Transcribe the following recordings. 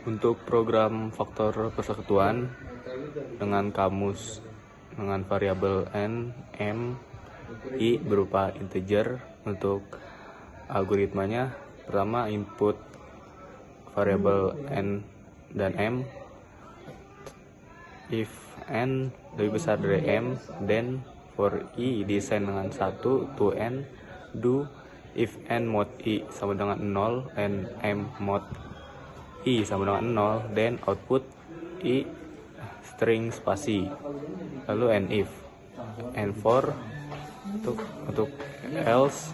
Untuk program faktor persekutuan dengan kamus dengan variabel n, m, i berupa integer. Untuk algoritmanya, pertama input variabel n dan m. If n lebih besar dari m, then for i desain dengan 1 to n, do if n mod i sama dengan 0 and m mod i sama dengan 0, then output i string spasi. Lalu and for untuk else,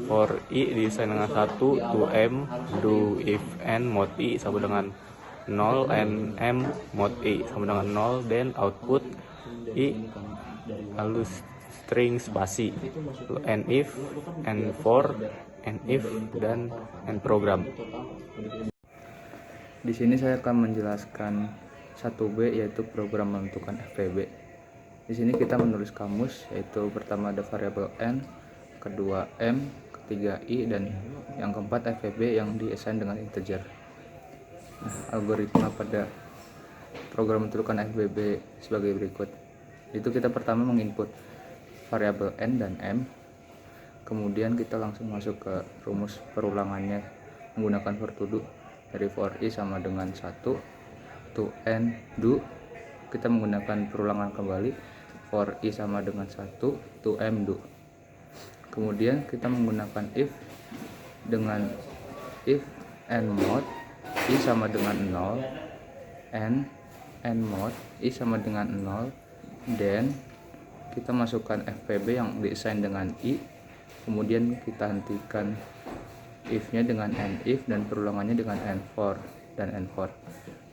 for i desain dengan 1 to m, do if n mod i sama dengan 0 and m mod i sama dengan 0, then output i lalu string spasi. And if, and for, and if, dan and program. Di sini saya akan menjelaskan 1B, yaitu program menentukan FVB. Di sini kita menulis kamus, yaitu pertama ada variabel n, kedua m, ketiga i, dan yang keempat FVB yang diassign dengan integer. Algoritma pada program menentukan FVB sebagai berikut. Itu kita pertama menginput variabel n dan m, kemudian kita langsung masuk ke rumus perulangannya menggunakan for to do. Dari for i sama dengan 1 to n do, kita menggunakan perulangan kembali for i sama dengan 1 to m do. Kemudian kita menggunakan if dengan if n mod i sama dengan 0 and n mod i sama dengan 0, then kita masukkan FVB yang diassign dengan i, kemudian kita hentikan if-nya dengan n if dan perulangannya dengan n for dan n for.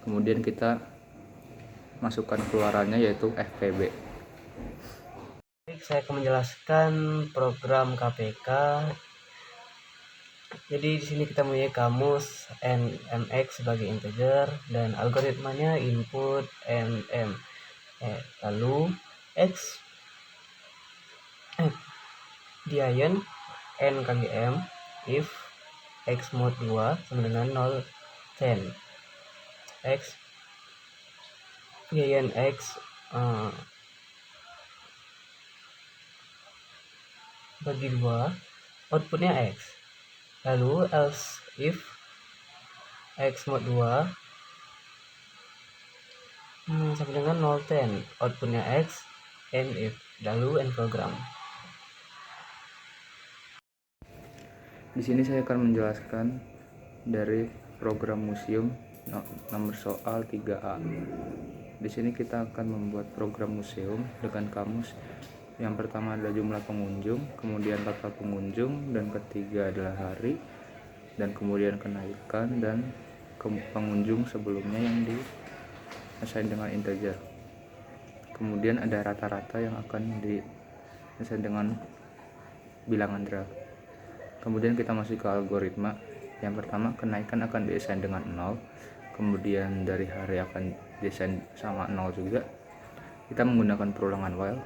Kemudian kita masukkan keluarannya yaitu FVB. Saya akan menjelaskan program KPK. Jadi di sini kita punya kamus nmx sebagai integer dan algoritmanya input nm. Lalu x dian n kali m if x mod 2 sama dengan 0, 10 x dian x bagi 2, outputnya x. Lalu else if x mod 2 sama dengan 0, 10, outputnya x, and if, lalu and program. Di sini saya akan menjelaskan dari program museum nomor soal 3A. Di sini kita akan membuat program museum dengan kamus. Yang pertama adalah jumlah pengunjung, kemudian total pengunjung, dan ketiga adalah hari, dan kemudian kenaikan dan pengunjung sebelumnya yang di-assign dengan integer. Kemudian ada rata-rata yang akan di-assign dengan bilangan real. Kemudian kita masuk ke algoritma. Yang pertama, kenaikan akan di-assign dengan 0, kemudian dari hari akan di-assign sama 0 juga. Kita menggunakan perulangan while,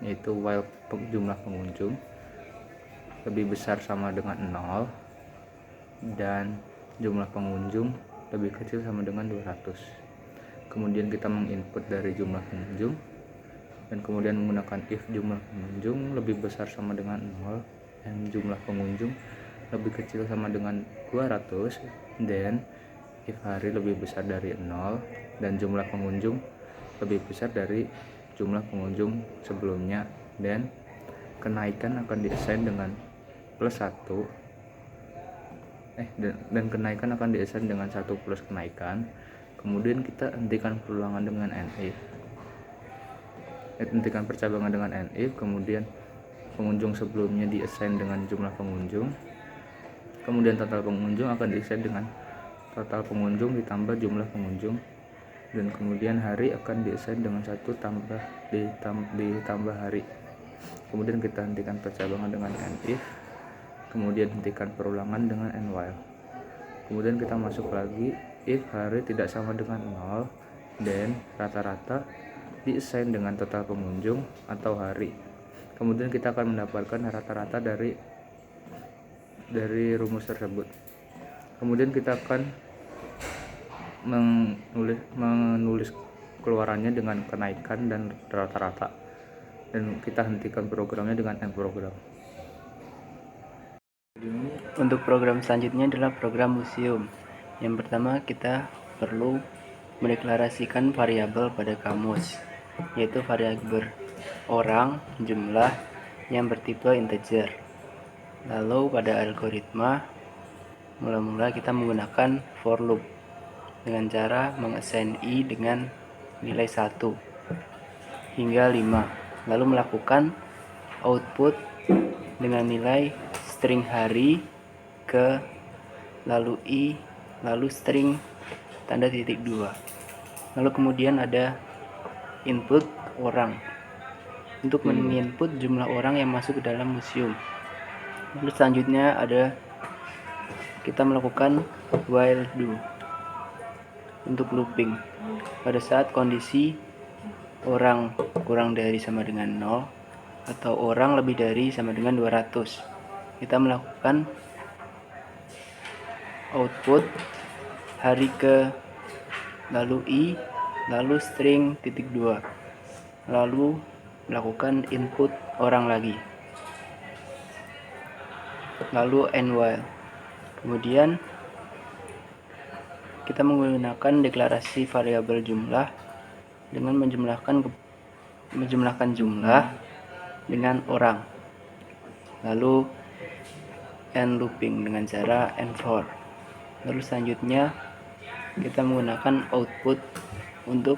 yaitu while jumlah pengunjung lebih besar sama dengan 0 dan jumlah pengunjung lebih kecil sama dengan 200. Kemudian kita menginput dari jumlah pengunjung dan kemudian menggunakan if jumlah pengunjung lebih besar sama dengan 0 dan jumlah pengunjung lebih kecil sama dengan 200, then if hari lebih besar dari 0 dan jumlah pengunjung lebih besar dari jumlah pengunjung sebelumnya, dan kenaikan akan diassign dengan plus 1 dan kenaikan akan diassign dengan 1 plus kenaikan. Kemudian kita hentikan perulangan dengan if, hentikan percabangan dengan if, kemudian pengunjung sebelumnya diassign dengan jumlah pengunjung, kemudian total pengunjung akan diassign dengan total pengunjung ditambah jumlah pengunjung, dan kemudian hari akan diassign dengan 1 ditambah hari. Kemudian kita hentikan percabangan dengan if, kemudian hentikan perulangan dengan while. Kemudian kita masuk lagi if hari tidak sama dengan 0, then rata-rata diassign dengan total pengunjung atau hari. Kemudian kita akan mendapatkan rata-rata dari rumus tersebut. Kemudian kita akan menulis keluarannya dengan kenaikan dan rata-rata, dan kita hentikan programnya dengan end program. Untuk program selanjutnya adalah program museum. Yang pertama, kita perlu mendeklarasikan variabel pada kamus, yaitu variabel orang, jumlah yang bertipe integer. Lalu pada algoritma, mula-mula kita menggunakan for loop dengan cara mengassign i dengan nilai 1 hingga 5, lalu melakukan output dengan nilai string hari ke lalu i lalu string tanda titik 2. Lalu kemudian ada input orang untuk menginput jumlah orang yang masuk ke dalam museum. Lalu selanjutnya ada kita melakukan while do untuk looping. Pada saat kondisi orang kurang dari sama dengan 0 atau orang lebih dari sama dengan 200, kita melakukan output hari ke lalu i lalu string titik 2, lalu melakukan input orang lagi, lalu and while. Kemudian kita menggunakan deklarasi variabel jumlah dengan menjumlahkan jumlah dengan orang, lalu and looping dengan cara and for. Lalu selanjutnya kita menggunakan output untuk